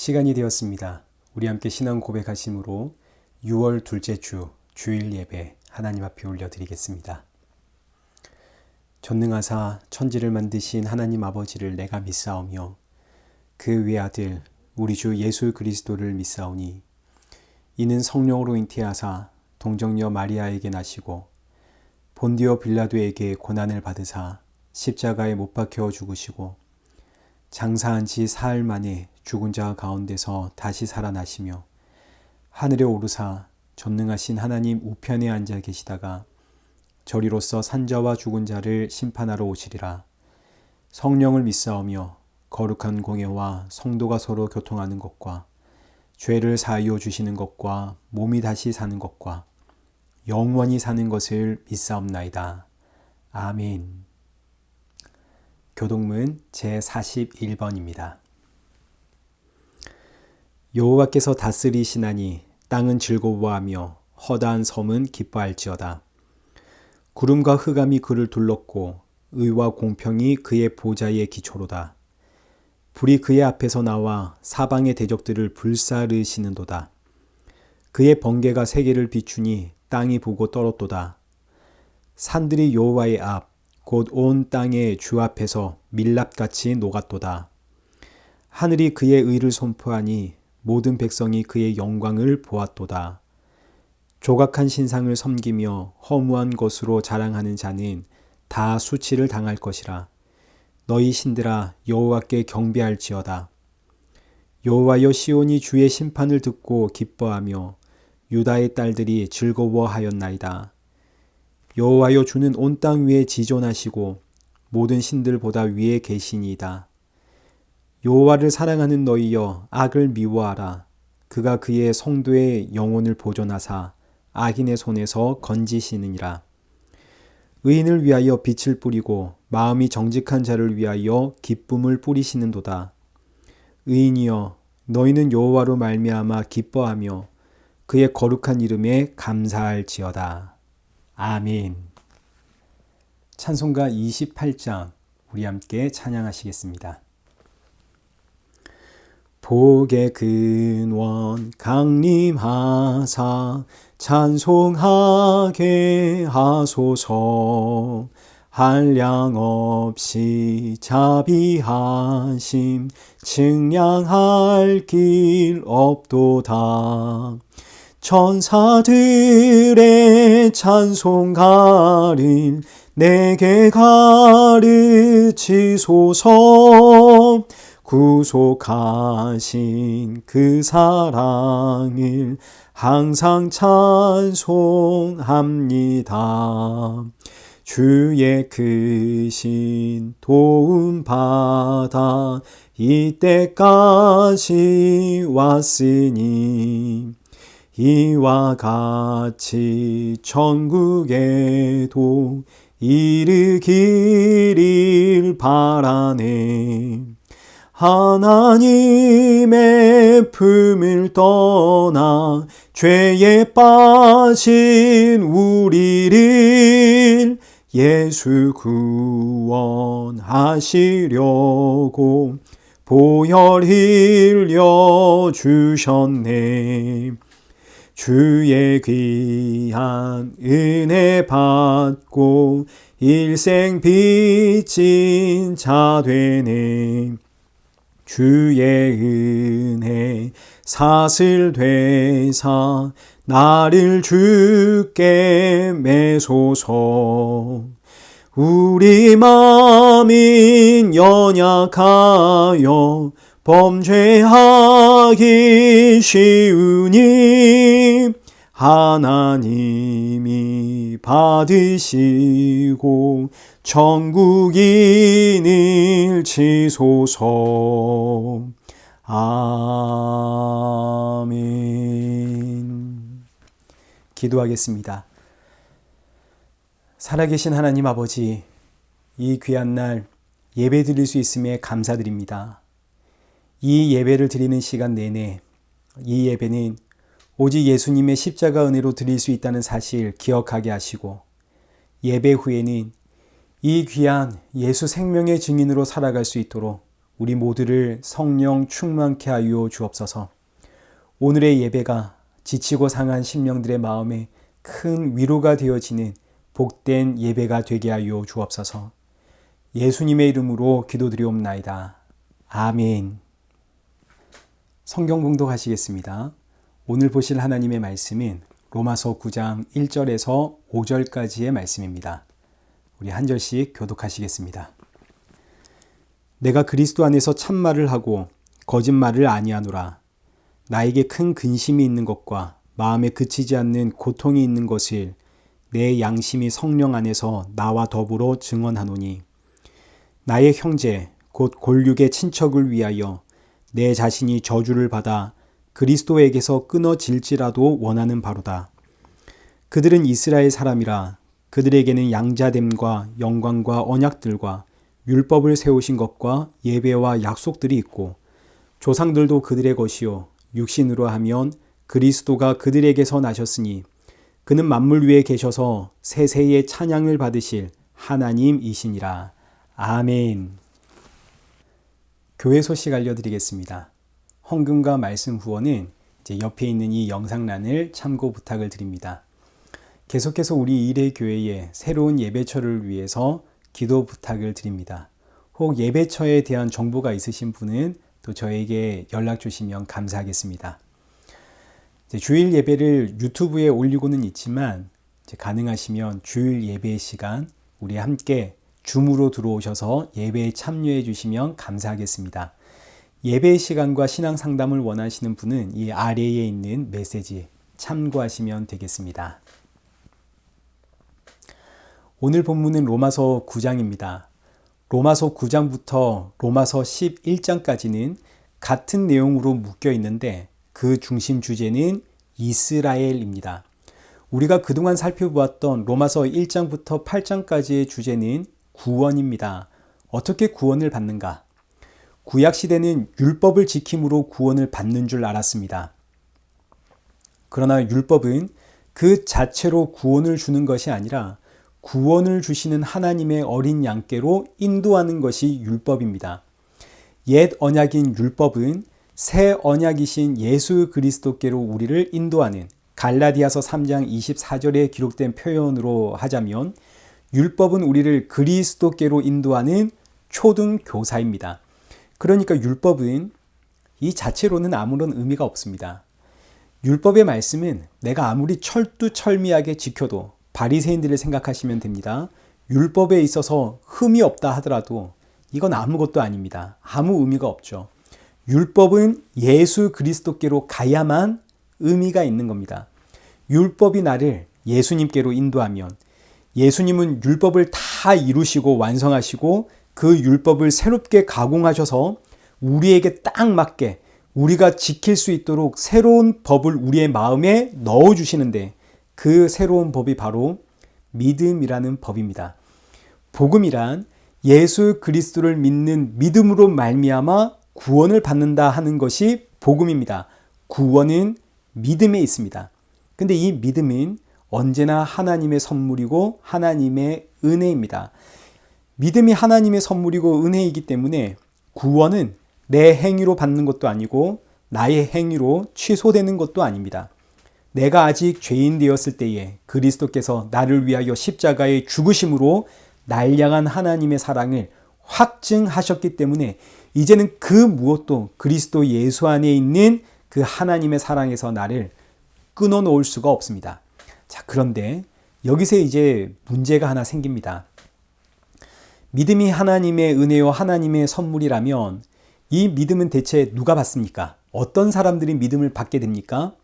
시간이 되었습니다. 우리 함께 신앙 고백하심으로 6월 둘째 주 주일 예배 하나님 앞에 올려드리겠습니다. 전능하사 천지를 만드신 하나님 아버지를 내가 믿사오며 그 외아들 우리 주 예수 그리스도를 믿사오니 이는 성령으로 잉태하사 동정녀 마리아에게 나시고 본디오 빌라도에게 고난을 받으사 십자가에 못 박혀 죽으시고 장사한 지 사흘 만에 죽은 자 가운데서 다시 살아나시며 하늘에 오르사 전능하신 하나님 우편에 앉아 계시다가 저리로서 산자와 죽은 자를 심판하러 오시리라. 성령을 믿사오며 거룩한 공예와 성도가 서로 교통하는 것과 죄를 사하여 주시는 것과 몸이 다시 사는 것과 영원히 사는 것을 믿사옵나이다. 아멘. 교독문 제41번입니다. 여호와께서 다스리시나니 땅은 즐거워하며 허다한 섬은 기뻐할지어다. 구름과 흑암이 그를 둘렀고 의와 공평이 그의 보좌의 기초로다. 불이 그의 앞에서 나와 사방의 대적들을 불사르시는도다. 그의 번개가 세계를 비추니 땅이 부고 떨었도다. 산들이 여호와의 앞 곧 온 땅의 주 앞에서 밀랍같이 녹았도다. 하늘이 그의 의를 선포하니 모든 백성이 그의 영광을 보았도다. 조각한 신상을 섬기며 허무한 것으로 자랑하는 자는 다 수치를 당할 것이라. 너희 신들아 여호와께 경배할지어다. 여호와여 시온이 주의 심판을 듣고 기뻐하며 유다의 딸들이 즐거워하였나이다. 여호와여 주는 온 땅 위에 지존하시고 모든 신들보다 위에 계시니이다. 여호와를 사랑하는 너희여 악을 미워하라. 그가 그의 성도의 영혼을 보존하사 악인의 손에서 건지시느니라. 의인을 위하여 빛을 뿌리고 마음이 정직한 자를 위하여 기쁨을 뿌리시는도다. 의인이여 너희는 여호와로 말미암아 기뻐하며 그의 거룩한 이름에 감사할지어다. 아멘. 찬송가 28장 우리 함께 찬양하시겠습니다. 복의 근원 강림하사 찬송하게 하소서. 한량 없이 자비하심 측량할 길 없도다. 천사들의 찬송 가릴 내게 가르치소서. 구속하신 그 사랑을 항상 찬송합니다. 주의 크신 도움 받아 이때까지 왔으니 이와 같이 천국에도 이르기를 바라네. 하나님의 품을 떠나 죄에 빠진 우리를 예수 구원하시려고 보혈 흘려 주셨네. 주의 귀한 은혜 받고 일생 빚진 자 되네. 주의 은혜 사슬 되사 나를 주께 매소서. 우리 마음인 연약하여 범죄하기 쉬우니 하나님이 받으시고 천국인을 치소서. 아멘. 기도하겠습니다. 살아계신 하나님 아버지, 이 귀한 날 예배 드릴 수 있음에 감사드립니다. 이 예배를 드리는 시간 내내 이 예배는 오직 예수님의 십자가 은혜로 드릴 수 있다는 사실 기억하게 하시고, 예배 후에는 이 귀한 예수 생명의 증인으로 살아갈 수 있도록 우리 모두를 성령 충만케 하여 주옵소서. 오늘의 예배가 지치고 상한 심령들의 마음에 큰 위로가 되어지는 복된 예배가 되게 하여 주옵소서. 예수님의 이름으로 기도드리옵나이다. 아멘. 성경 봉독하시겠습니다. 오늘 보실 하나님의 말씀은 로마서 9장 1절에서 5절까지의 말씀입니다. 우리 한 절씩 교독하시겠습니다. 내가 그리스도 안에서 참말을 하고 거짓말을 아니하노라. 나에게 큰 근심이 있는 것과 마음에 그치지 않는 고통이 있는 것을 내 양심이 성령 안에서 나와 더불어 증언하노니 나의 형제 곧 골육의 친척을 위하여 내 자신이 저주를 받아 그리스도에게서 끊어질지라도 원하는 바로다. 그들은 이스라엘 사람이라 그들에게는 양자됨과 영광과 언약들과 율법을 세우신 것과 예배와 약속들이 있고 조상들도 그들의 것이요 육신으로 하면 그리스도가 그들에게서 나셨으니 그는 만물 위에 계셔서 세세의 찬양을 받으실 하나님이시니라. 아멘. 교회 소식 알려드리겠습니다. 헌금과 말씀 후원은 이제 옆에 있는 이 영상란을 참고 부탁을 드립니다. 계속해서 우리 일회교회의 새로운 예배처를 위해서 기도 부탁을 드립니다. 혹 예배처에 대한 정보가 있으신 분은 또 저에게 연락 주시면 감사하겠습니다. 주일 예배를 유튜브에 올리고는 있지만 가능하시면 주일 예배 시간 우리 함께 줌으로 들어오셔서 예배에 참여해 주시면 감사하겠습니다. 예배 시간과 신앙 상담을 원하시는 분은 이 아래에 있는 메시지 참고하시면 되겠습니다. 오늘 본문은 로마서 9장입니다. 로마서 9장부터 로마서 11장까지는 같은 내용으로 묶여 있는데 그 중심 주제는 이스라엘입니다. 우리가 그동안 살펴보았던 로마서 1장부터 8장까지의 주제는 구원입니다. 어떻게 구원을 받는가? 구약시대는 율법을 지킴으로 구원을 받는 줄 알았습니다. 그러나 율법은 그 자체로 구원을 주는 것이 아니라 구원을 주시는 하나님의 어린 양께로 인도하는 것이 율법입니다. 옛 언약인 율법은 새 언약이신 예수 그리스도께로 우리를 인도하는 갈라디아서 3장 24절에 기록된 표현으로 하자면 율법은 우리를 그리스도께로 인도하는 초등 교사입니다. 그러니까 율법은 이 자체로는 아무런 의미가 없습니다. 율법의 말씀은 내가 아무리 철두철미하게 지켜도 바리새인들을 생각하시면 됩니다. 율법에 있어서 흠이 없다 하더라도 이건 아무것도 아닙니다. 아무 의미가 없죠. 율법은 예수 그리스도께로 가야만 의미가 있는 겁니다. 율법이 나를 예수님께로 인도하면 예수님은 율법을 다 이루시고 완성하시고 그 율법을 새롭게 가공하셔서 우리에게 딱 맞게 우리가 지킬 수 있도록 새로운 법을 우리의 마음에 넣어주시는데 그 새로운 법이 바로 믿음이라는 법입니다. 복음이란 예수 그리스도를 믿는 믿음으로 말미암아 구원을 받는다 하는 것이 복음입니다. 구원은 믿음에 있습니다. 근데 이 믿음은 언제나 하나님의 선물이고 하나님의 은혜입니다. 믿음이 하나님의 선물이고 은혜이기 때문에 구원은 내 행위로 받는 것도 아니고 나의 행위로 취소되는 것도 아닙니다. 내가 아직 죄인 되었을 때에 그리스도께서 나를 위하여 십자가에 죽으심으로 날 향한 하나님의 사랑을 확증하셨기 때문에 이제는 그 무엇도 그리스도 예수 안에 있는 그 하나님의 사랑에서 나를 끊어놓을 수가 없습니다. 자, 그런데 여기서 이제 문제가 하나 생깁니다. 믿음이 하나님의 은혜요 하나님의 선물이라면 이 믿음은 대체 누가 받습니까? 어떤 사람들이 믿음을 받게 됩니까?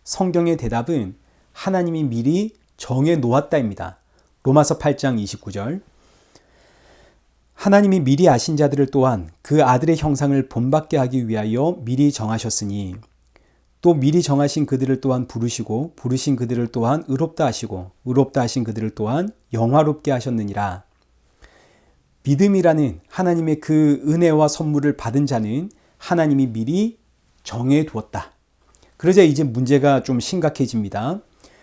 성경의 대답은 하나님이 미리 정해 놓았다입니다. 로마서 8장 29절. 하나님이 미리 아신 자들을 또한 그 아들의 형상을 본받게 하기 위하여 미리 정하셨으니 또 미리 정하신 그들을 또한 부르시고 부르신 그들을 또한 의롭다 하시고 의롭다 하신 그들을 또한 영화롭게 하셨느니라. 믿음이라는 하나님의 그 은혜와 선물을 받은 자는 하나님이 미리 정해 두었다. 그러자 이제 문제가 좀 심각해집니다.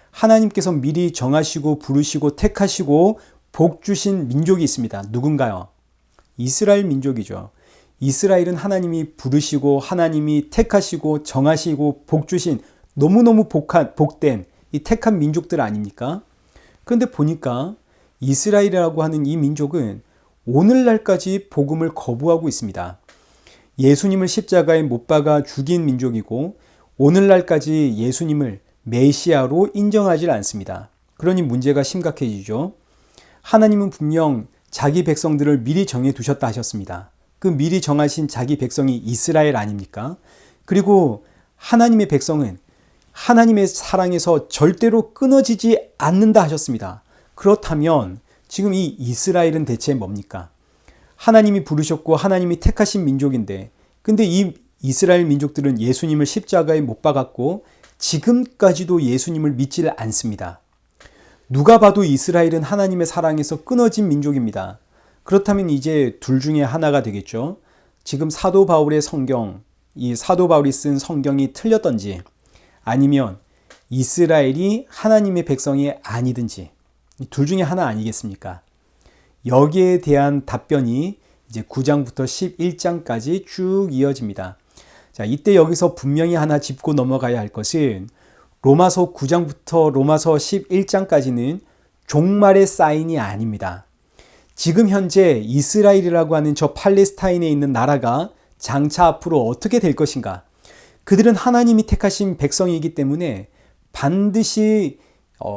하나님께서 미리 정하시고 부르시고 택하시고 복 주신 민족이 있습니다. 누군가요? 이스라엘 민족이죠. 이스라엘은 하나님이 부르시고 하나님이 택하시고 정하시고 복주신 너무너무 복된 이 택한 민족들 아닙니까? 그런데 보니까 이스라엘이라고 하는 이 민족은 오늘날까지 복음을 거부하고 있습니다. 예수님을 십자가에 못 박아 죽인 민족이고 오늘날까지 예수님을 메시아로 인정하지 않습니다. 그러니 문제가 심각해지죠. 하나님은 분명 자기 백성들을 미리 정해 두셨다 하셨습니다. 그 미리 정하신 자기 백성이 이스라엘 아닙니까? 그리고 하나님의 백성은 하나님의 사랑에서 절대로 끊어지지 않는다 하셨습니다. 그렇다면 지금 이 이스라엘은 대체 뭡니까? 하나님이 부르셨고 하나님이 택하신 민족인데, 근데 이 이스라엘 민족들은 예수님을 십자가에 못 박았고 지금까지도 예수님을 믿지를 않습니다. 누가 봐도 이스라엘은 하나님의 사랑에서 끊어진 민족입니다. 그렇다면 이제 둘 중에 하나가 되겠죠. 지금 사도 바울의 성경, 이 사도 바울이 쓴 성경이 틀렸던지, 아니면 이스라엘이 하나님의 백성이 아니든지, 둘 중에 하나 아니겠습니까? 여기에 대한 답변이 이제 9장부터 11장까지 쭉 이어집니다. 자, 이때 여기서 분명히 하나 짚고 넘어가야 할 것은 로마서 9장부터 로마서 11장까지는 종말의 사인이 아닙니다. 지금 현재 이스라엘이라고 하는 저 팔레스타인에 있는 나라가 장차 앞으로 어떻게 될 것인가? 그들은 하나님이 택하신 백성이기 때문에 반드시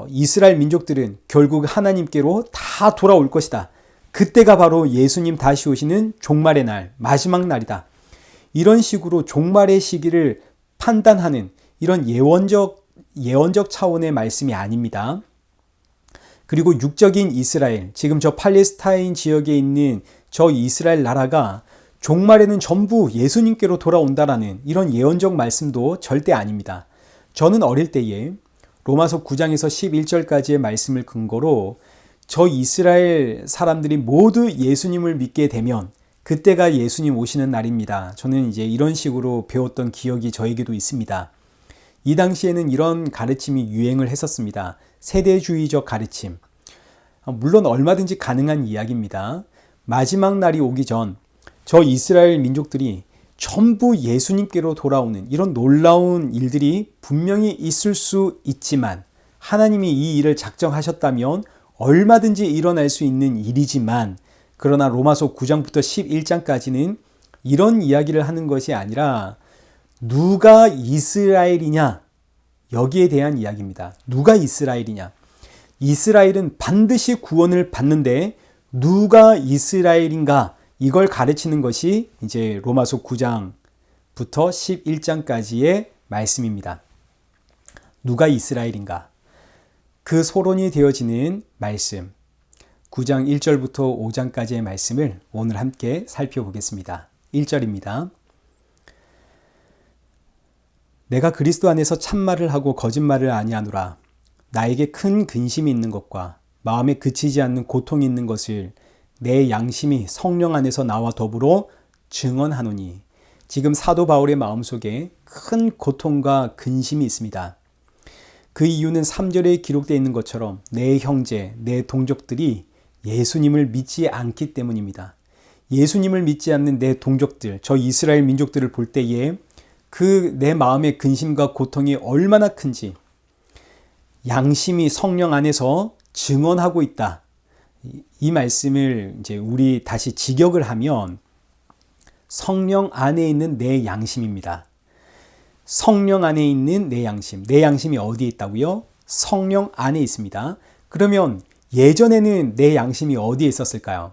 이스라엘 민족들은 결국 하나님께로 다 돌아올 것이다. 그때가 바로 예수님 다시 오시는 종말의 날, 마지막 날이다. 이런 식으로 종말의 시기를 판단하는 이런 예언적 차원의 말씀이 아닙니다. 그리고 육적인 이스라엘, 지금 저 팔레스타인 지역에 있는 저 이스라엘 나라가 종말에는 전부 예수님께로 돌아온다라는 이런 예언적 말씀도 절대 아닙니다. 저는 어릴 때에 로마서 9장에서 11절까지의 말씀을 근거로 저 이스라엘 사람들이 모두 예수님을 믿게 되면 그때가 예수님 오시는 날입니다. 저는 이제 이런 식으로 배웠던 기억이 저에게도 있습니다. 이 당시에는 이런 가르침이 유행을 했었습니다. 세대주의적 가르침. 물론 얼마든지 가능한 이야기입니다. 마지막 날이 오기 전 저 이스라엘 민족들이 전부 예수님께로 돌아오는 이런 놀라운 일들이 분명히 있을 수 있지만, 하나님이 이 일을 작정하셨다면 얼마든지 일어날 수 있는 일이지만, 그러나 로마서 9장부터 11장까지는 이런 이야기를 하는 것이 아니라 누가 이스라엘이냐, 여기에 대한 이야기입니다. 누가 이스라엘이냐. 이스라엘은 반드시 구원을 받는데 누가 이스라엘인가, 이걸 가르치는 것이 이제 로마서 9장부터 11장까지의 말씀입니다. 누가 이스라엘인가? 그 소론이 되어지는 말씀, 9장 1절부터 5장까지의 말씀을 오늘 함께 살펴보겠습니다. 1절입니다. 내가 그리스도 안에서 참말을 하고 거짓말을 아니하노라. 나에게 큰 근심이 있는 것과 마음에 그치지 않는 고통이 있는 것을 내 양심이 성령 안에서 나와 더불어 증언하노니. 지금 사도 바울의 마음속에 큰 고통과 근심이 있습니다. 그 이유는 3절에 기록되어 있는 것처럼 내 형제, 내 동족들이 예수님을 믿지 않기 때문입니다. 예수님을 믿지 않는 내 동족들, 저 이스라엘 민족들을 볼 때에 그 내 마음의 근심과 고통이 얼마나 큰지 양심이 성령 안에서 증언하고 있다. 이 말씀을 이제 우리 다시 직역을 하면 성령 안에 있는 내 양심입니다. 성령 안에 있는 내 양심. 내 양심이 어디에 있다고요? 성령 안에 있습니다. 그러면 예전에는 내 양심이 어디에 있었을까요?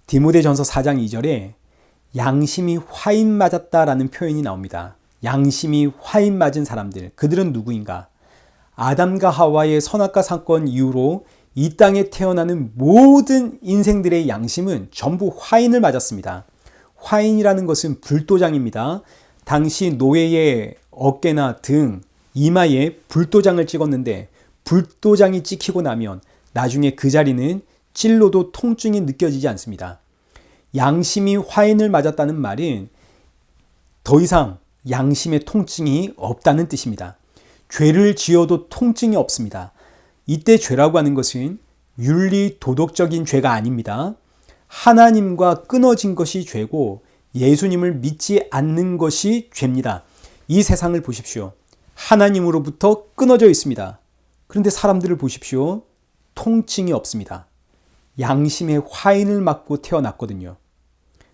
디모데전서 4장 2절에 양심이 화인 맞았다라는 표현이 나옵니다. 양심이 화인 맞은 사람들, 그들은 누구인가? 아담과 하와의 선악과 사건 이후로 이 땅에 태어나는 모든 인생들의 양심은 전부 화인을 맞았습니다. 화인이라는 것은 불도장입니다. 당시 노예의 어깨나 등, 이마에 불도장을 찍었는데 불도장이 찍히고 나면 나중에 그 자리는 찔러도 통증이 느껴지지 않습니다. 양심이 화인을 맞았다는 말은 더 이상 양심의 통증이 없다는 뜻입니다. 죄를 지어도 통증이 없습니다. 이때 죄라고 하는 것은 윤리 도덕적인 죄가 아닙니다. 하나님과 끊어진 것이 죄고 예수님을 믿지 않는 것이 죄입니다. 이 세상을 보십시오. 하나님으로부터 끊어져 있습니다. 그런데 사람들을 보십시오. 통증이 없습니다. 양심의 화인을 맞고 태어났거든요.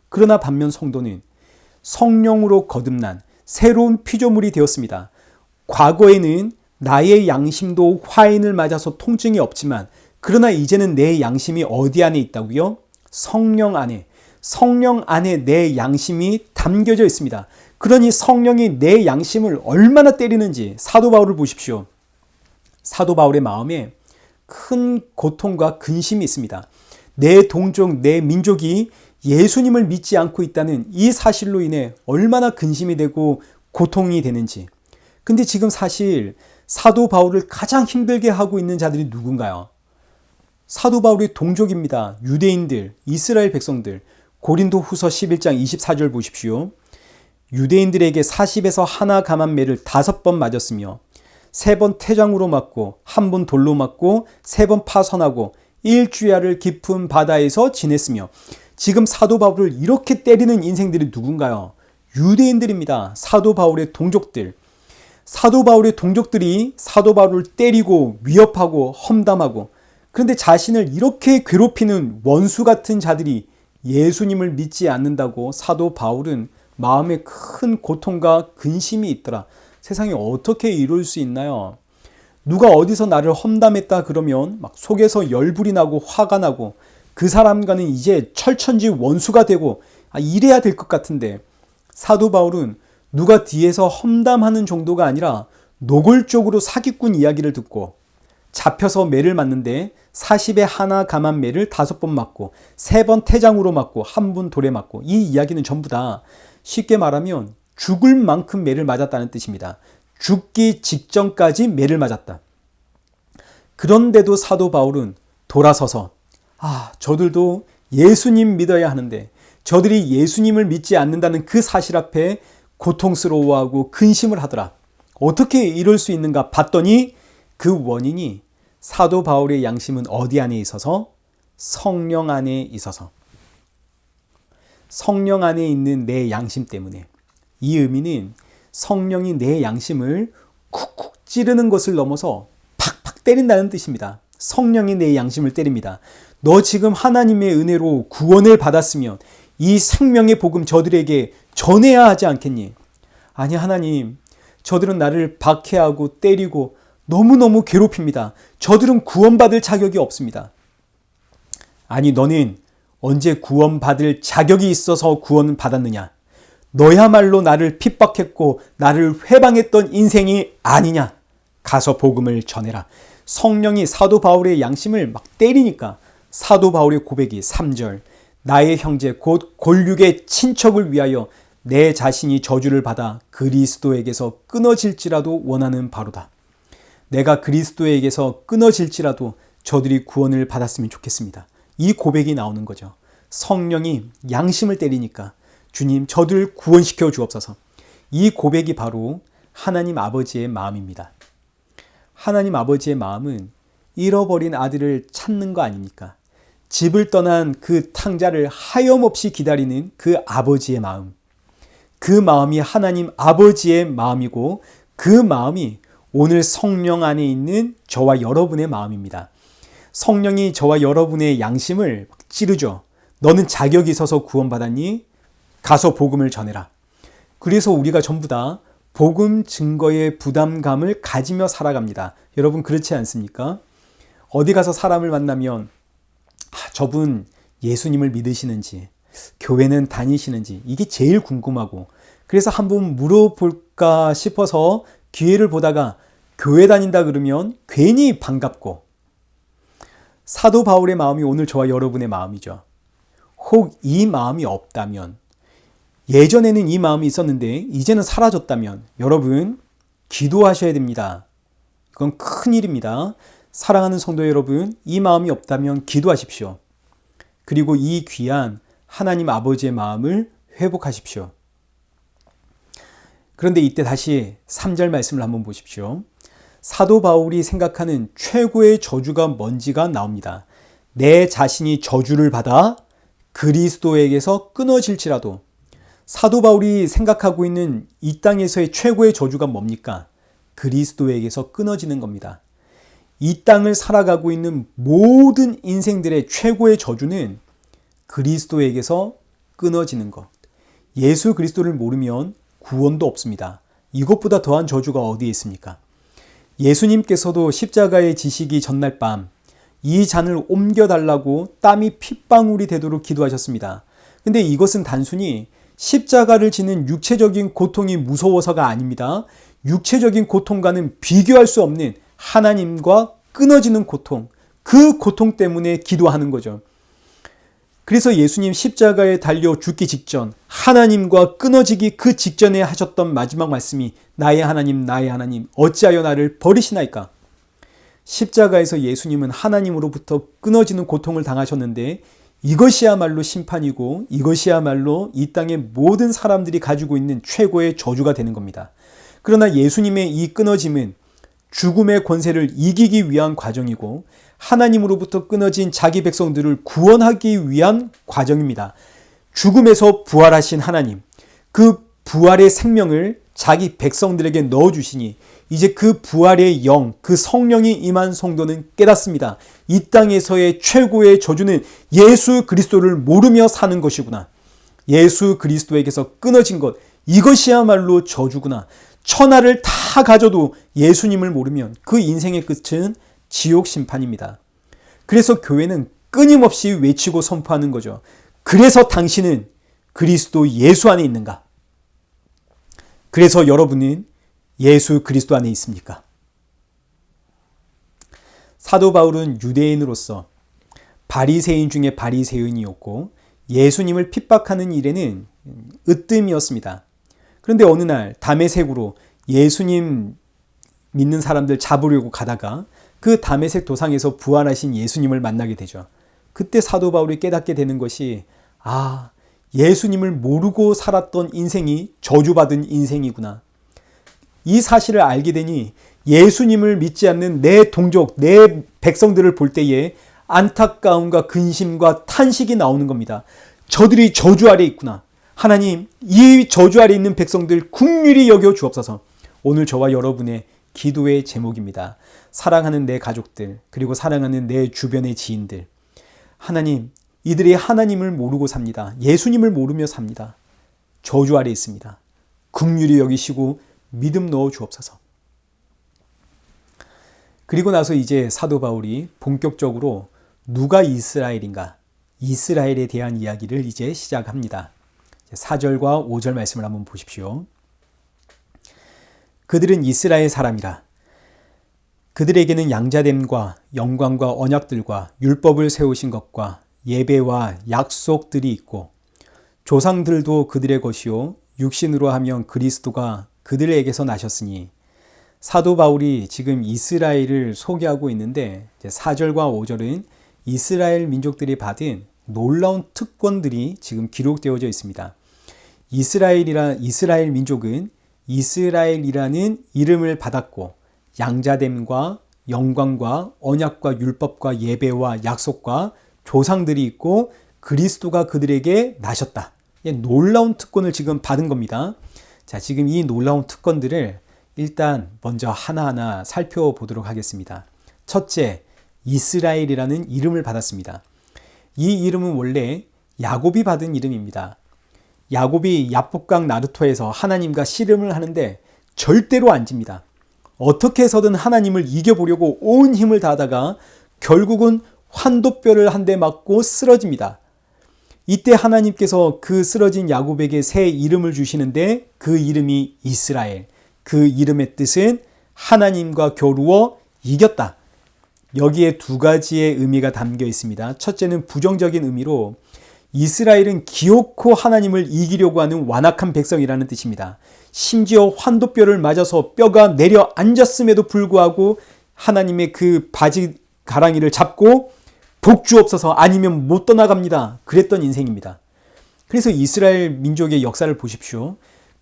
그러나 반면 성도는 성령으로 거듭난 새로운 피조물이 되었습니다. 과거에는 나의 양심도 화인을 맞아서 통증이 없지만, 그러나 이제는 내 양심이 어디 안에 있다고요? 성령 안에. 성령 안에 내 양심이 담겨져 있습니다. 그러니 성령이 내 양심을 얼마나 때리는지 사도 바울을 보십시오. 사도 바울의 마음에 큰 고통과 근심이 있습니다. 내 동족, 내 민족이 예수님을 믿지 않고 있다는 이 사실로 인해 얼마나 근심이 되고 고통이 되는지. 근데 지금 사실 사도 바울을 가장 힘들게 하고 있는 자들이 누군가요? 사도 바울의 동족입니다. 유대인들, 이스라엘 백성들. 고린도 후서 11장 24절 보십시오. 유대인들에게 40에서 하나 감한 매를 5번 맞았으며 3번 태장으로 맞고 1번 돌로 맞고 3번 파선하고 일주야를 깊은 바다에서 지냈으며. 지금 사도 바울을 이렇게 때리는 인생들이 누군가요? 유대인들입니다. 사도 바울의 동족들. 사도 바울의 동족들이 사도 바울을 때리고 위협하고 험담하고, 그런데 자신을 이렇게 괴롭히는 원수 같은 자들이 예수님을 믿지 않는다고 사도 바울은 마음에 큰 고통과 근심이 있더라. 세상에 어떻게 이룰 수 있나요? 누가 어디서 나를 험담했다 그러면 막 속에서 열불이 나고 화가 나고, 그 사람과는 이제 철천지 원수가 되고 이래야 될 것 같은데, 사도 바울은 누가 뒤에서 험담하는 정도가 아니라 노골적으로 사기꾼 이야기를 듣고, 잡혀서 매를 맞는데 40에 하나 감한 매를 5번 맞고 3번 태장으로 맞고 1번 돌에 맞고, 이 이야기는 전부 다 쉽게 말하면 죽을 만큼 매를 맞았다는 뜻입니다. 죽기 직전까지 매를 맞았다. 그런데도 사도 바울은 돌아서서 저들도 예수님 믿어야 하는데 저들이 예수님을 믿지 않는다는 그 사실 앞에 고통스러워하고 근심을 하더라. 어떻게 이럴 수 있는가 봤더니 그 원인이 사도 바울의 양심은 어디 안에 있어서? 성령 안에 있어서. 성령 안에 있는 내 양심 때문에. 이 의미는 성령이 내 양심을 쿡쿡 찌르는 것을 넘어서 팍팍 때린다는 뜻입니다. 성령이 내 양심을 때립니다. 너 지금 하나님의 은혜로 구원을 받았으면 이 생명의 복음 저들에게 전해야 하지 않겠니? 아니, 하나님, 저들은 나를 박해하고 때리고 너무너무 괴롭힙니다. 저들은 구원받을 자격이 없습니다. 아니, 너는 언제 구원받을 자격이 있어서 구원을 받았느냐? 너야말로 나를 핍박했고 나를 회방했던 인생이 아니냐? 가서 복음을 전해라. 성령이 사도 바울의 양심을 막 때리니까 사도 바울의 고백이 3절, 나의 형제 곧 골육의 친척을 위하여 내 자신이 저주를 받아 그리스도에게서 끊어질지라도 원하는 바로다. 내가 그리스도에게서 끊어질지라도 저들이 구원을 받았으면 좋겠습니다. 이 고백이 나오는 거죠. 성령이 양심을 때리니까 주님, 저들 구원시켜 주옵소서. 이 고백이 바로 하나님 아버지의 마음입니다. 하나님 아버지의 마음은 잃어버린 아들을 찾는 거 아닙니까? 집을 떠난 그 탕자를 하염없이 기다리는 그 아버지의 마음. 그 마음이 하나님 아버지의 마음이고, 그 마음이 오늘 성령 안에 있는 저와 여러분의 마음입니다. 성령이 저와 여러분의 양심을 찌르죠. 너는 자격이 있어서 구원받았니? 가서 복음을 전해라. 그래서 우리가 전부 다 복음 증거의 부담감을 가지며 살아갑니다. 여러분 그렇지 않습니까? 어디 가서 사람을 만나면 저분 예수님을 믿으시는지, 교회는 다니시는지, 이게 제일 궁금하고, 그래서 한번 물어볼까 싶어서 기회를 보다가 교회 다닌다 그러면 괜히 반갑고, 사도 바울의 마음이 오늘 저와 여러분의 마음이죠. 혹 이 마음이 없다면, 예전에는 이 마음이 있었는데 이제는 사라졌다면 여러분 기도하셔야 됩니다. 이건 큰일입니다. 사랑하는 성도 여러분, 이 마음이 없다면 기도하십시오. 그리고 이 귀한 하나님 아버지의 마음을 회복하십시오. 그런데 이때 다시 3절 말씀을 한번 보십시오. 사도 바울이 생각하는 최고의 저주가 뭔지가 나옵니다. 내 자신이 저주를 받아 그리스도에게서 끊어질지라도. 사도 바울이 생각하고 있는 이 땅에서의 최고의 저주가 뭡니까? 그리스도에게서 끊어지는 겁니다. 이 땅을 살아가고 있는 모든 인생들의 최고의 저주는 그리스도에게서 끊어지는 것. 예수 그리스도를 모르면 구원도 없습니다. 이것보다 더한 저주가 어디에 있습니까? 예수님께서도 십자가에 지시기 전날 밤 이 잔을 옮겨달라고 땀이 핏방울이 되도록 기도하셨습니다. 근데 이것은 단순히 십자가를 지는 육체적인 고통이 무서워서가 아닙니다. 육체적인 고통과는 비교할 수 없는 하나님과 끊어지는 고통, 그 고통 때문에 기도하는 거죠. 그래서 예수님 십자가에 달려 죽기 직전, 하나님과 끊어지기 그 직전에 하셨던 마지막 말씀이 나의 하나님, 어찌하여 나를 버리시나이까? 십자가에서 예수님은 하나님으로부터 끊어지는 고통을 당하셨는데 이것이야말로 심판이고 이것이야말로 이 땅의 모든 사람들이 가지고 있는 최고의 저주가 되는 겁니다. 그러나 예수님의 이 끊어짐은 죽음의 권세를 이기기 위한 과정이고 하나님으로부터 끊어진 자기 백성들을 구원하기 위한 과정입니다. 죽음에서 부활하신 하나님, 그 부활의 생명을 자기 백성들에게 넣어주시니 이제 그 부활의 영, 그 성령이 임한 성도는 깨닫습니다. 이 땅에서의 최고의 저주는 예수 그리스도를 모르며 사는 것이구나. 예수 그리스도에게서 끊어진 것, 이것이야말로 저주구나. 천하를 다 가져도 예수님을 모르면 그 인생의 끝은 지옥 심판입니다. 그래서 교회는 끊임없이 외치고 선포하는 거죠. 그래서 당신은 그리스도 예수 안에 있는가? 그래서 여러분은 예수 그리스도 안에 있습니까? 사도 바울은 유대인으로서 바리새인 중에 바리새인이었고 예수님을 핍박하는 일에는 으뜸이었습니다. 그런데 어느 날 다메섹으로 예수님 믿는 사람들 잡으려고 가다가 그 다메섹 도상에서 부활하신 예수님을 만나게 되죠. 그때 사도 바울이 깨닫게 되는 것이 예수님을 모르고 살았던 인생이 저주받은 인생이구나. 이 사실을 알게 되니 예수님을 믿지 않는 내 동족, 내 백성들을 볼 때에 안타까움과 근심과 탄식이 나오는 겁니다. 저들이 저주 아래 있구나. 하나님, 이 저주 아래 있는 백성들 긍휼히 여겨 주옵소서. 오늘 저와 여러분의 기도의 제목입니다. 사랑하는 내 가족들, 그리고 사랑하는 내 주변의 지인들. 하나님, 이들이 하나님을 모르고 삽니다. 예수님을 모르며 삽니다. 저주 아래 있습니다. 긍휼히 여기시고 믿음 넣어 주옵소서. 그리고 나서 이제 사도 바울이 본격적으로 누가 이스라엘인가? 이스라엘에 대한 이야기를 이제 시작합니다. 4절과 5절 말씀을 한번 보십시오. 그들은 이스라엘 사람이라. 그들에게는 양자됨과 영광과 언약들과 율법을 세우신 것과 예배와 약속들이 있고 조상들도 그들의 것이요 육신으로 하면 그리스도가 그들에게서 나셨으니. 사도 바울이 지금 이스라엘을 소개하고 있는데 4절과 5절은 이스라엘 민족들이 받은 놀라운 특권들이 지금 기록되어져 있습니다. 이스라엘 민족은 이스라엘이라는 이름을 받았고 양자됨과 영광과 언약과 율법과 예배와 약속과 조상들이 있고 그리스도가 그들에게 나셨다. 놀라운 특권을 지금 받은 겁니다. 자, 지금 이 놀라운 특권들을 일단 먼저 하나하나 살펴보도록 하겠습니다. 첫째, 이스라엘이라는 이름을 받았습니다. 이 이름은 원래 야곱이 받은 이름입니다. 야곱이 야복강 나루토에서 하나님과 씨름을 하는데 절대로 안 집니다. 어떻게 해서든 하나님을 이겨보려고 온 힘을 다하다가 결국은 환도뼈를 한 대 맞고 쓰러집니다. 이때 하나님께서 그 쓰러진 야곱에게 새 이름을 주시는데 그 이름이 이스라엘. 그 이름의 뜻은 하나님과 겨루어 이겼다. 여기에 두 가지의 의미가 담겨 있습니다. 첫째는 부정적인 의미로 이스라엘은 기어코 하나님을 이기려고 하는 완악한 백성이라는 뜻입니다. 심지어 환도뼈를 맞아서 뼈가 내려앉았음에도 불구하고 하나님의 그 바지 가랑이를 잡고 복주옵소서 아니면 못 떠나갑니다. 그랬던 인생입니다. 그래서 이스라엘 민족의 역사를 보십시오.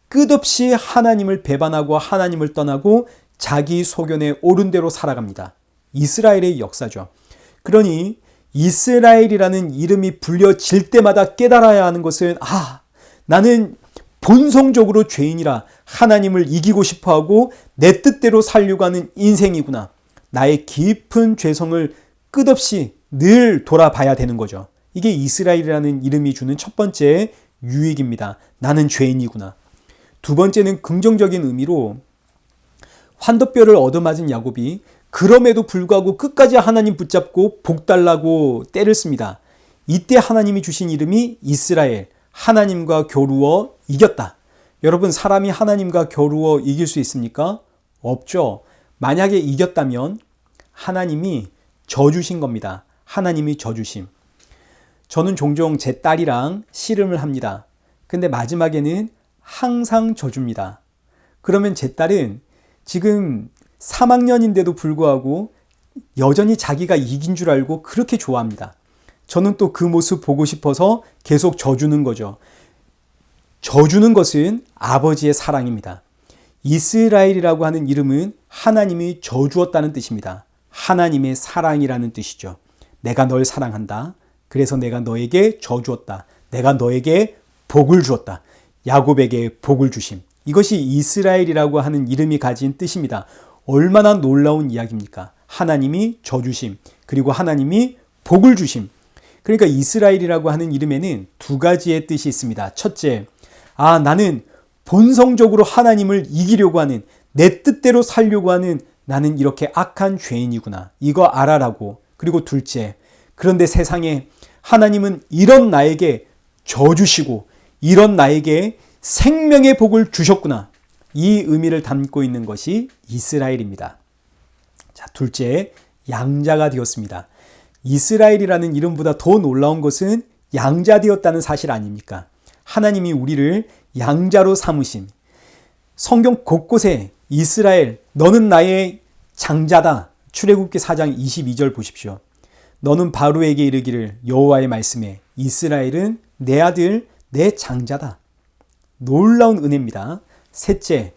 끝없이 하나님을 배반하고 하나님을 떠나고 자기 소견에 옳은 대로 살아갑니다. 이스라엘의 역사죠. 그러니 이스라엘이라는 이름이 불려질 때마다 깨달아야 하는 것은 나는 본성적으로 죄인이라 하나님을 이기고 싶어하고 내 뜻대로 살려고 하는 인생이구나. 나의 깊은 죄성을 끝없이 늘 돌아봐야 되는 거죠. 이게 이스라엘이라는 이름이 주는 첫 번째 유익입니다. 나는 죄인이구나. 두 번째는 긍정적인 의미로 환도뼈를 얻어맞은 야곱이 그럼에도 불구하고 끝까지 하나님 붙잡고 복 달라고 때를 씁니다. 이때 하나님이 주신 이름이 이스라엘, 하나님과 겨루어 이겼다. 여러분, 사람이 하나님과 겨루어 이길 수 있습니까? 없죠. 만약에 이겼다면 하나님이 져주신 겁니다. 하나님이 져주심. 저는 종종 제 딸이랑 씨름을 합니다. 근데 마지막에는 항상 져줍니다. 그러면 제 딸은 지금 3학년인데도 불구하고 여전히 자기가 이긴 줄 알고 그렇게 좋아합니다. 저는 또 그 모습 보고 싶어서 계속 져주는 거죠. 져주는 것은 아버지의 사랑입니다. 이스라엘이라고 하는 이름은 하나님이 져주었다는 뜻입니다. 하나님의 사랑이라는 뜻이죠. 내가 널 사랑한다. 그래서 내가 너에게 져주었다. 내가 너에게 복을 주었다. 야곱에게 복을 주심. 이것이 이스라엘이라고 하는 이름이 가진 뜻입니다. 얼마나 놀라운 이야기입니까? 하나님이 져주심, 그리고 하나님이 복을 주심. 그러니까 이스라엘이라고 하는 이름에는 두 가지의 뜻이 있습니다. 첫째, 나는 본성적으로 하나님을 이기려고 하는, 내 뜻대로 살려고 하는 나는 이렇게 악한 죄인이구나. 이거 알아라고. 그리고 둘째, 그런데 세상에 하나님은 이런 나에게 져주시고 이런 나에게 생명의 복을 주셨구나. 이 의미를 담고 있는 것이 이스라엘입니다. 자, 둘째, 양자가 되었습니다. 이스라엘이라는 이름보다 더 놀라운 것은 양자 되었다는 사실 아닙니까? 하나님이 우리를 양자로 삼으심. 성경 곳곳에 이스라엘, 너는 나의 장자다. 출애굽기 4장 22절 보십시오. 너는 바로에게 이르기를 여호와의 말씀에 이스라엘은 내 아들, 내 장자다. 놀라운 은혜입니다. 셋째,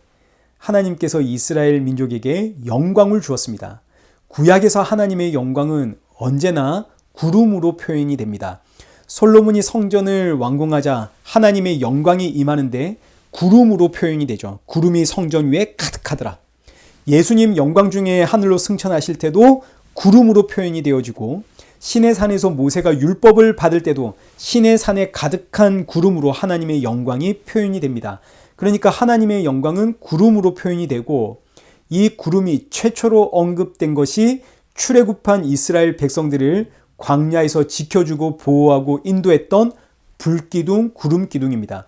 하나님께서 이스라엘 민족에게 영광을 주었습니다. 구약에서 하나님의 영광은 언제나 구름으로 표현이 됩니다. 솔로몬이 성전을 완공하자 하나님의 영광이 임하는데 구름으로 표현이 되죠. 구름이 성전 위에 가득하더라. 예수님 영광 중에 하늘로 승천하실 때도 구름으로 표현이 되어지고, 시내 산에서 모세가 율법을 받을 때도 시내 산에 가득한 구름으로 하나님의 영광이 표현이 됩니다. 그러니까 하나님의 영광은 구름으로 표현이 되고, 이 구름이 최초로 언급된 것이 출애굽한 이스라엘 백성들을 광야에서 지켜주고 보호하고 인도했던 불기둥, 구름기둥입니다.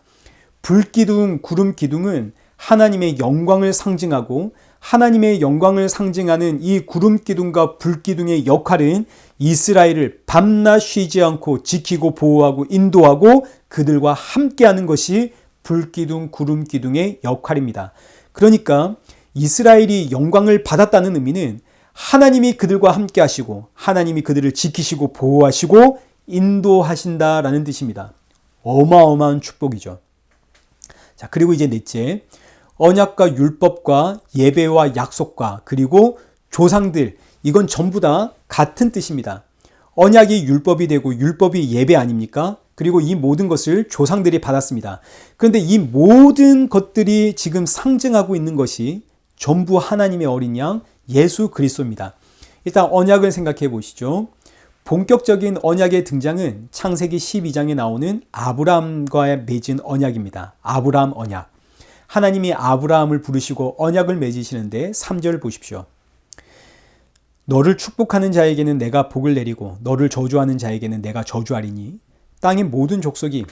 불기둥, 구름기둥은 하나님의 영광을 상징하고, 하나님의 영광을 상징하는 이 구름기둥과 불기둥의 역할은 이스라엘을 밤낮 쉬지 않고 지키고 보호하고 인도하고 그들과 함께하는 것이 불기둥, 구름기둥의 역할입니다. 그러니까 이스라엘이 영광을 받았다는 의미는 하나님이 그들과 함께 하시고 하나님이 그들을 지키시고 보호하시고 인도하신다라는 뜻입니다. 어마어마한 축복이죠. 자, 그리고 이제 넷째, 언약과 율법과 예배와 약속과 그리고 조상들, 이건 전부 다 같은 뜻입니다. 언약이 율법이 되고 율법이 예배 아닙니까? 그리고 이 모든 것을 조상들이 받았습니다. 그런데 이 모든 것들이 지금 상징하고 있는 것이 전부 하나님의 어린 양 예수 그리스도입니다. 일단 언약을 생각해 보시죠. 본격적인 언약의 등장은 창세기 12장에 나오는 아브라함과 맺은 언약입니다. 아브라함 언약. 하나님이 아브라함을 부르시고 언약을 맺으시는데 3절 보십시오. 너를 축복하는 자에게는 내가 복을 내리고 너를 저주하는 자에게는 내가 저주하리니 땅의 모든 족속이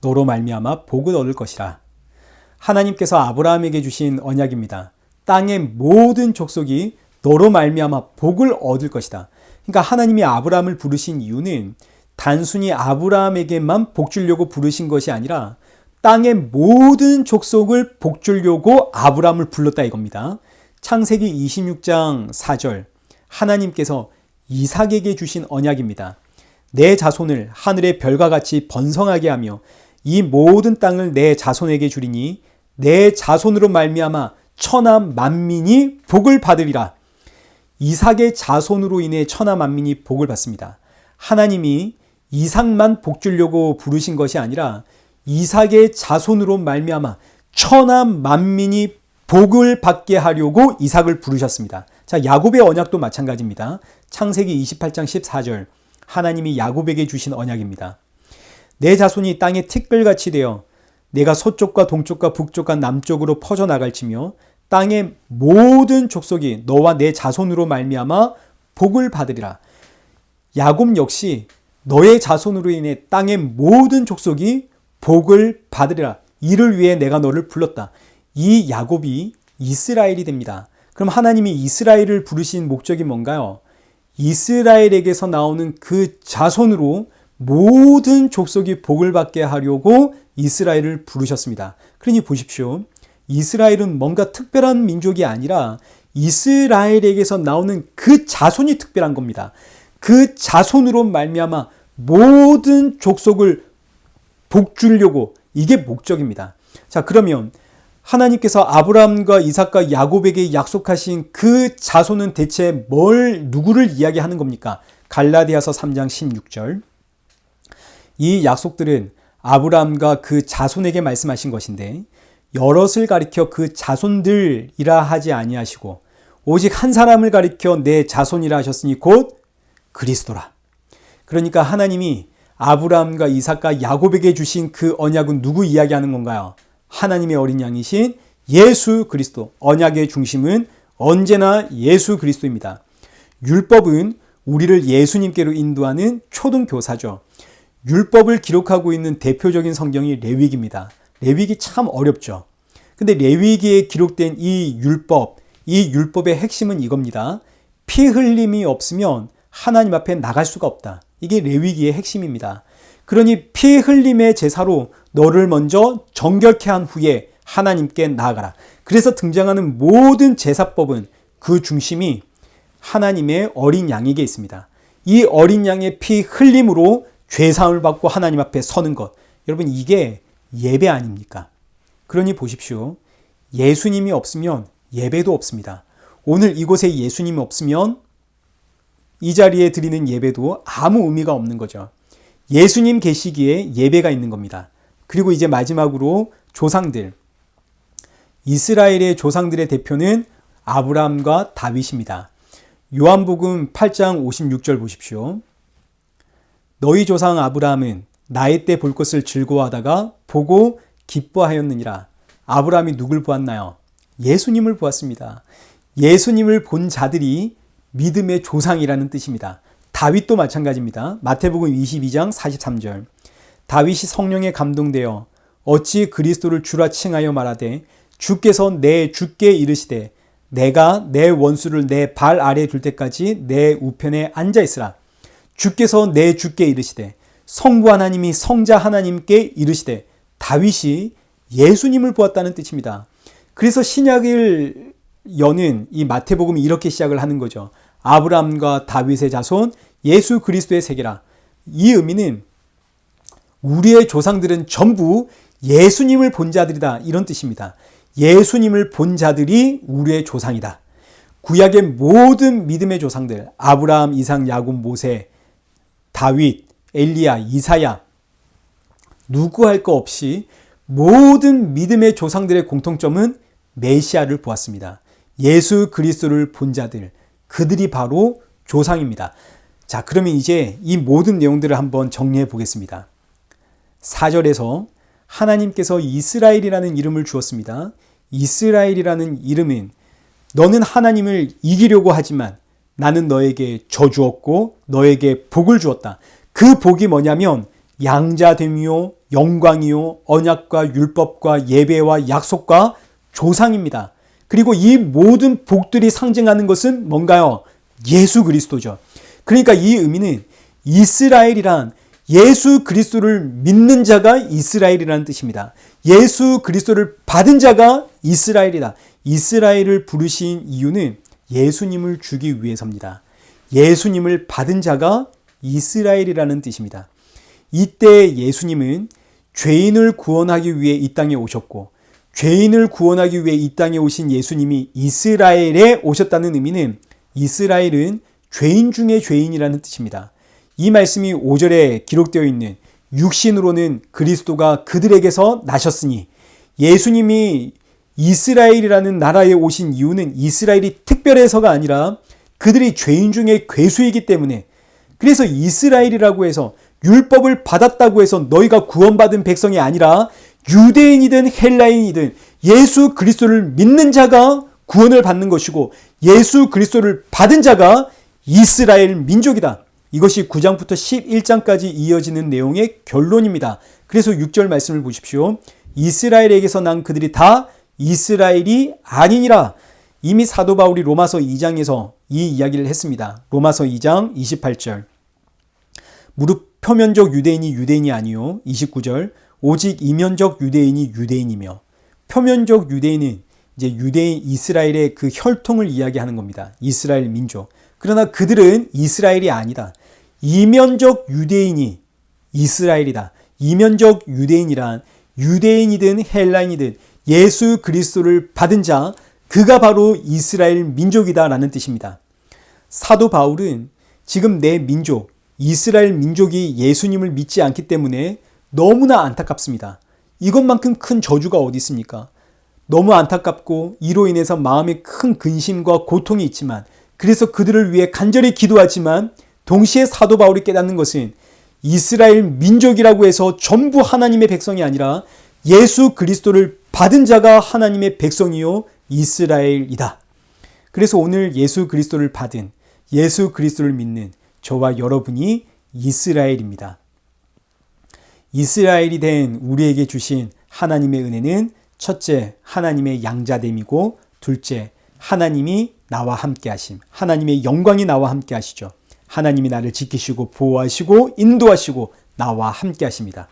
너로 말미암아 복을 얻을 것이라. 하나님께서 아브라함에게 주신 언약입니다. 땅의 모든 족속이 너로 말미암아 복을 얻을 것이다. 그러니까 하나님이 아브라함을 부르신 이유는 단순히 아브라함에게만 복 주려고 부르신 것이 아니라 땅의 모든 족속을 복 주려고 아브라함을 불렀다 이겁니다. 창세기 26장 4절, 하나님께서 이삭에게 주신 언약입니다. 내 자손을 하늘의 별과 같이 번성하게 하며 이 모든 땅을 내 자손에게 주리니 내 자손으로 말미암아 천하 만민이 복을 받으리라. 이삭의 자손으로 인해 천하 만민이 복을 받습니다. 하나님이 이삭만 복 주려고 부르신 것이 아니라 이삭의 자손으로 말미암아 천하 만민이 복을 받게 하려고 이삭을 부르셨습니다. 자, 야곱의 언약도 마찬가지입니다. 창세기 28장 14절 하나님이 야곱에게 주신 언약입니다. 내 자손이 땅에 티끌같이 되어 내가 서쪽과 동쪽과 북쪽과 남쪽으로 퍼져나갈지며 땅의 모든 족속이 너와 내 자손으로 말미암아 복을 받으리라. 야곱 역시 너의 자손으로 인해 땅의 모든 족속이 복을 받으리라. 이를 위해 내가 너를 불렀다. 이 야곱이 이스라엘이 됩니다. 그럼 하나님이 이스라엘을 부르신 목적이 뭔가요? 이스라엘에게서 나오는 그 자손으로 모든 족속이 복을 받게 하려고 이스라엘을 부르셨습니다. 그러니 보십시오. 이스라엘은 뭔가 특별한 민족이 아니라 이스라엘에게서 나오는 그 자손이 특별한 겁니다. 그 자손으로 말미암아 모든 족속을 복 주려고, 이게 목적입니다. 자, 그러면 하나님께서 아브라함과 이삭과 야곱에게 약속하신 그 자손은 대체 누구를 이야기하는 겁니까? 갈라디아서 3장 16절. 이 약속들은 아브라함과 그 자손에게 말씀하신 것인데 여럿을 가리켜 그 자손들이라 하지 아니하시고 오직 한 사람을 가리켜 내 자손이라 하셨으니 곧 그리스도라. 그러니까 하나님이 아브라함과 이삭과 야곱에게 주신 그 언약은 누구 이야기하는 건가요? 하나님의 어린 양이신 예수 그리스도. 언약의 중심은 언제나 예수 그리스도입니다. 율법은 우리를 예수님께로 인도하는 초등교사죠. 율법을 기록하고 있는 대표적인 성경이 레위기입니다. 레위기 참 어렵죠. 근데 레위기에 기록된 이 율법의 핵심은 이겁니다. 피 흘림이 없으면 하나님 앞에 나갈 수가 없다. 이게 레위기의 핵심입니다. 그러니 피 흘림의 제사로 너를 먼저 정결케 한 후에 하나님께 나아가라. 그래서 등장하는 모든 제사법은 그 중심이 하나님의 어린 양에게 있습니다. 이 어린 양의 피 흘림으로 죄사함을 받고 하나님 앞에 서는 것. 여러분, 이게 예배 아닙니까? 그러니 보십시오. 예수님이 없으면 예배도 없습니다. 오늘 이곳에 예수님이 없으면 이 자리에 드리는 예배도 아무 의미가 없는 거죠. 예수님 계시기에 예배가 있는 겁니다. 그리고 이제 마지막으로 조상들. 이스라엘의 조상들의 대표는 아브라함과 다윗입니다. 요한복음 8장 56절 보십시오. 너희 조상 아브라함은 나의 때 볼 것을 즐거워하다가 보고 기뻐하였느니라. 아브라함이 누굴 보았나요? 예수님을 보았습니다. 예수님을 본 자들이 믿음의 조상이라는 뜻입니다. 다윗도 마찬가지입니다. 마태복음 22장 43절. 다윗이 성령에 감동되어 어찌 그리스도를 주라 칭하여 말하되 주께서 내 주께 이르시되 내가 내 원수를 내 발 아래에 둘 때까지 내 우편에 앉아 있으라. 주께서 내 주께 이르시되 성부 하나님이 성자 하나님께 이르시되 다윗이 예수님을 보았다는 뜻입니다. 그래서 신약을 여는 이 마태복음이 이렇게 시작을 하는 거죠. 아브라함과 다윗의 자손 예수 그리스도의 세계라. 이 의미는 우리의 조상들은 전부 예수님을 본 자들이다, 이런 뜻입니다. 예수님을 본 자들이 우리의 조상이다. 구약의 모든 믿음의 조상들, 아브라함, 이삭, 야곱, 모세, 다윗, 엘리야, 이사야, 누구 할 거 없이 모든 믿음의 조상들의 공통점은 메시아를 보았습니다. 예수 그리스도를 본 자들, 그들이 바로 조상입니다. 자, 그러면 이제 이 모든 내용들을 한번 정리해 보겠습니다. 4절에서 하나님께서 이스라엘이라는 이름을 주었습니다. 이스라엘이라는 이름은 너는 하나님을 이기려고 하지만 나는 너에게 저주었고 너에게 복을 주었다. 그 복이 뭐냐면 양자됨이요, 영광이요, 언약과 율법과 예배와 약속과 조상입니다. 그리고 이 모든 복들이 상징하는 것은 뭔가요? 예수 그리스도죠. 그러니까 이 의미는 이스라엘이란 예수 그리스도를 믿는 자가 이스라엘이라는 뜻입니다. 예수 그리스도를 받은 자가 이스라엘이다. 이스라엘을 부르신 이유는 예수님을 주기 위해서입니다. 예수님을 받은 자가 이스라엘이라는 뜻입니다. 이때 예수님은 죄인을 구원하기 위해 이 땅에 오셨고, 죄인을 구원하기 위해 이 땅에 오신 예수님이 이스라엘에 오셨다는 의미는 이스라엘은 죄인 중에 죄인이라는 뜻입니다. 이 말씀이 5절에 기록되어 있는 육신으로는 그리스도가 그들에게서 나셨으니, 예수님이 이스라엘이라는 나라에 오신 이유는 이스라엘이 특별해서가 아니라 그들이 죄인 중에 괴수이기 때문에, 그래서 이스라엘이라고 해서 율법을 받았다고 해서 너희가 구원받은 백성이 아니라 유대인이든 헬라인이든 예수 그리스도를 믿는 자가 구원을 받는 것이고, 예수 그리스도를 받은 자가 이스라엘 민족이다. 이것이 9장부터 11장까지 이어지는 내용의 결론입니다. 그래서 6절 말씀을 보십시오. 이스라엘에게서 난 그들이 다 이스라엘이 아니니라. 이미 사도 바울이 로마서 2장에서 이 이야기를 했습니다. 로마서 2장 28절. 무릇 표면적 유대인이 유대인이 아니요. 29절. 오직 이면적 유대인이 유대인이며. 표면적 유대인은 이제 유대인 이스라엘의 그 혈통을 이야기하는 겁니다. 이스라엘 민족. 그러나 그들은 이스라엘이 아니다. 이면적 유대인이 이스라엘이다. 이면적 유대인이란 유대인이든 헬라인이든 예수 그리스도를 받은 자, 그가 바로 이스라엘 민족이다라는 뜻입니다. 사도 바울은 지금 내 민족, 이스라엘 민족이 예수님을 믿지 않기 때문에 너무나 안타깝습니다. 이것만큼 큰 저주가 어디 있습니까? 너무 안타깝고 이로 인해서 마음에 큰 근심과 고통이 있지만, 그래서 그들을 위해 간절히 기도하지만 동시에 사도 바울이 깨닫는 것은 이스라엘 민족이라고 해서 전부 하나님의 백성이 아니라 예수 그리스도를 받은 자가 하나님의 백성이요 이스라엘이다. 그래서 오늘 예수 그리스도를 받은, 예수 그리스도를 믿는 저와 여러분이 이스라엘입니다. 이스라엘이 된 우리에게 주신 하나님의 은혜는 첫째, 하나님의 양자됨이고, 둘째, 하나님이 나와 함께 하심. 하나님의 영광이 나와 함께 하시죠. 하나님이 나를 지키시고 보호하시고 인도하시고 나와 함께 하십니다.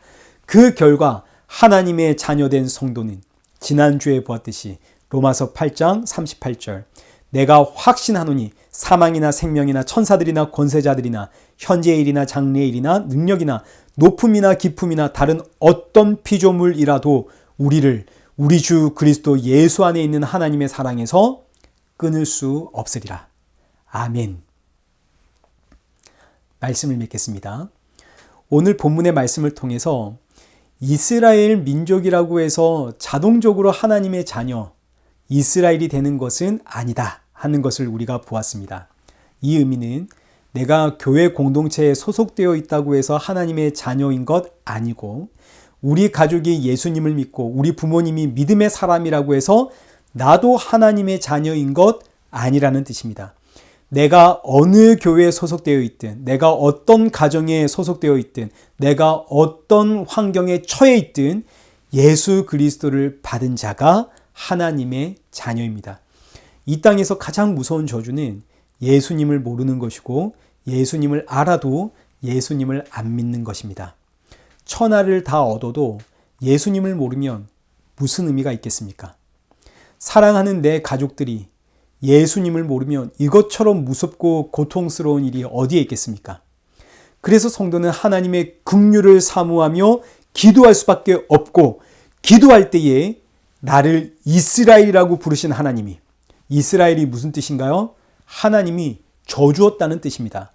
그 결과 하나님의 자녀된 성도는 지난주에 보았듯이 로마서 8장 38절, 내가 확신하노니 사망이나 생명이나 천사들이나 권세자들이나 현재의 일이나 장래의 일이나 능력이나 높음이나 깊음이나 다른 어떤 피조물이라도 우리를 우리 주 그리스도 예수 안에 있는 하나님의 사랑에서 끊을 수 없으리라. 아멘. 말씀을 맺겠습니다. 오늘 본문의 말씀을 통해서 이스라엘 민족이라고 해서 자동적으로 하나님의 자녀, 이스라엘이 되는 것은 아니다 하는 것을 우리가 보았습니다. 이 의미는 내가 교회 공동체에 소속되어 있다고 해서 하나님의 자녀인 것 아니고, 우리 가족이 예수님을 믿고 우리 부모님이 믿음의 사람이라고 해서 나도 하나님의 자녀인 것 아니라는 뜻입니다. 내가 어느 교회에 소속되어 있든, 내가 어떤 가정에 소속되어 있든, 내가 어떤 환경에 처해 있든 예수 그리스도를 받은 자가 하나님의 자녀입니다. 이 땅에서 가장 무서운 저주는 예수님을 모르는 것이고, 예수님을 알아도 예수님을 안 믿는 것입니다. 천하를 다 얻어도 예수님을 모르면 무슨 의미가 있겠습니까? 사랑하는 내 가족들이 예수님을 모르면 이것처럼 무섭고 고통스러운 일이 어디에 있겠습니까? 그래서 성도는 하나님의 긍휼을 사모하며 기도할 수밖에 없고, 기도할 때에 나를 이스라엘이라고 부르신 하나님이, 이스라엘이 무슨 뜻인가요? 하나님이 저주었다는 뜻입니다.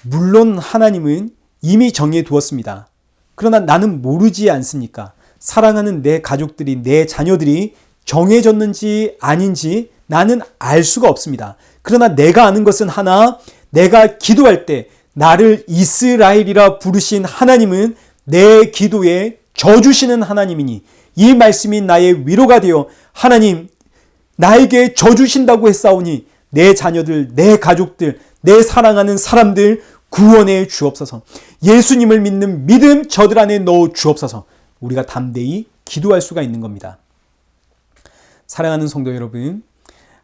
물론 하나님은 이미 정해 두었습니다. 그러나 나는 모르지 않습니까? 사랑하는 내 가족들이, 내 자녀들이 정해졌는지 아닌지 나는 알 수가 없습니다. 그러나 내가 아는 것은 하나, 내가 기도할 때 나를 이스라엘이라 부르신 하나님은 내 기도에 져주시는 하나님이니, 이 말씀이 나의 위로가 되어 하나님 나에게 져주신다고 했사오니 내 자녀들, 내 가족들, 내 사랑하는 사람들 구원해 주옵소서. 예수님을 믿는 믿음 저들 안에 넣어 주옵소서. 우리가 담대히 기도할 수가 있는 겁니다. 사랑하는 성도 여러분,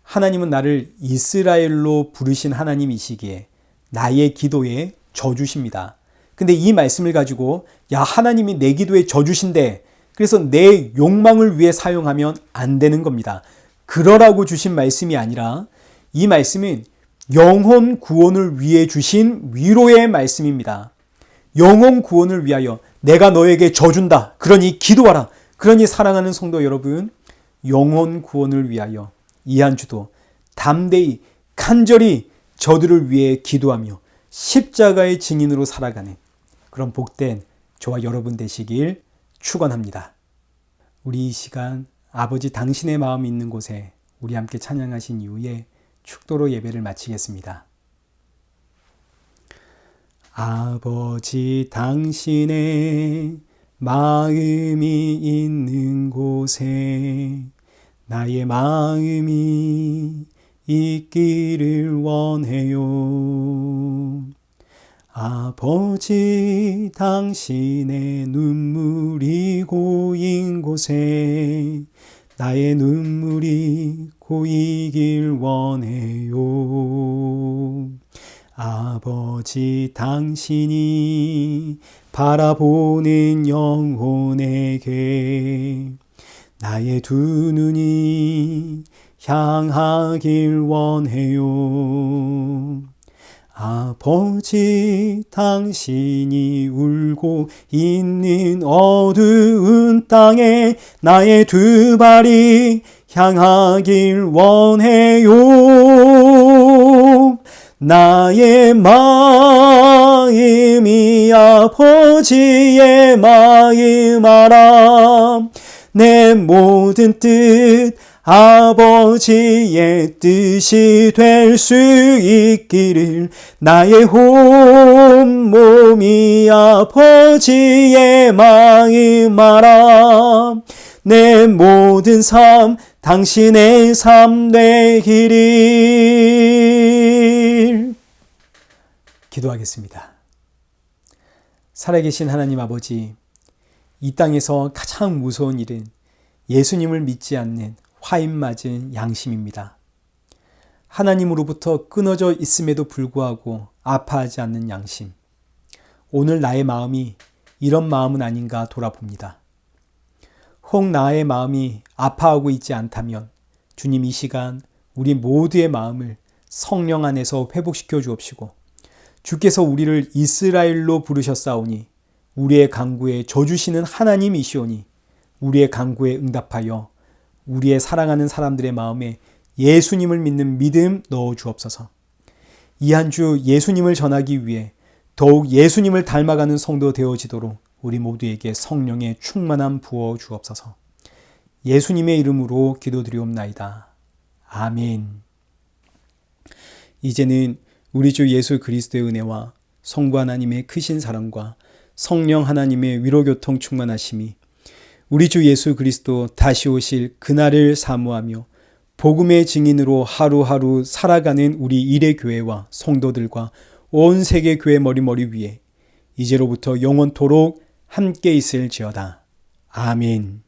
하나님은 나를 이스라엘로 부르신 하나님이시기에 나의 기도에 져주십니다. 근데 이 말씀을 가지고 야, 하나님이 내 기도에 져주신대, 그래서 내 욕망을 위해 사용하면 안 되는 겁니다. 그러라고 주신 말씀이 아니라 이 말씀은 영혼 구원을 위해 주신 위로의 말씀입니다. 영혼 구원을 위하여 내가 너에게 져준다. 그러니 기도하라. 그러니 사랑하는 성도 여러분, 영혼 구원을 위하여 이 한 주도 담대히 간절히 저들을 위해 기도하며 십자가의 증인으로 살아가는 그런 복된 저와 여러분 되시길 축원합니다. 우리 이 시간 아버지 당신의 마음이 있는 곳에 우리 함께 찬양하신 이후에 축도로 예배를 마치겠습니다. 아버지 당신의 마음이 있는 곳에 나의 마음이 있기를 원해요. 아버지 당신의 눈물이 고인 곳에 나의 눈물이 고이길 원해요. 아버지 당신이 바라보는 영혼에게 나의 두 눈이 향하길 원해요. 아버지 당신이 울고 있는 어두운 땅에 나의 두 발이 향하길 원해요. 나의 마음이 아버지의 마음 알아. 내 모든 뜻 아버지의 뜻이 될 수 있기를 나의 온몸이 아버지의 마음 알아. 내 모든 삶 당신의 삶 되기를. 기도하겠습니다. 살아계신 하나님 아버지, 이 땅에서 가장 무서운 일은 예수님을 믿지 않는 화인 맞은 양심입니다. 하나님으로부터 끊어져 있음에도 불구하고 아파하지 않는 양심. 오늘 나의 마음이 이런 마음은 아닌가 돌아봅니다. 혹 나의 마음이 아파하고 있지 않다면 주님 이 시간 우리 모두의 마음을 성령 안에서 회복시켜 주옵시고 주께서 우리를 이스라엘로 부르셨사오니 우리의 간구에 져주시는 하나님이시오니 우리의 간구에 응답하여 우리의 사랑하는 사람들의 마음에 예수님을 믿는 믿음 넣어 주옵소서. 이 한 주 예수님을 전하기 위해 더욱 예수님을 닮아가는 성도 되어지도록 우리 모두에게 성령의 충만함 부어 주옵소서. 예수님의 이름으로 기도드리옵나이다. 아멘. 이제는 우리 주 예수 그리스도의 은혜와 성부 하나님의 크신 사랑과 성령 하나님의 위로교통 충만하심이 우리 주 예수 그리스도 다시 오실 그날을 사모하며 복음의 증인으로 하루하루 살아가는 우리 일회교회와 성도들과 온 세계 교회 머리머리 위에 이제로부터 영원토록 함께 있을지어다. 아멘.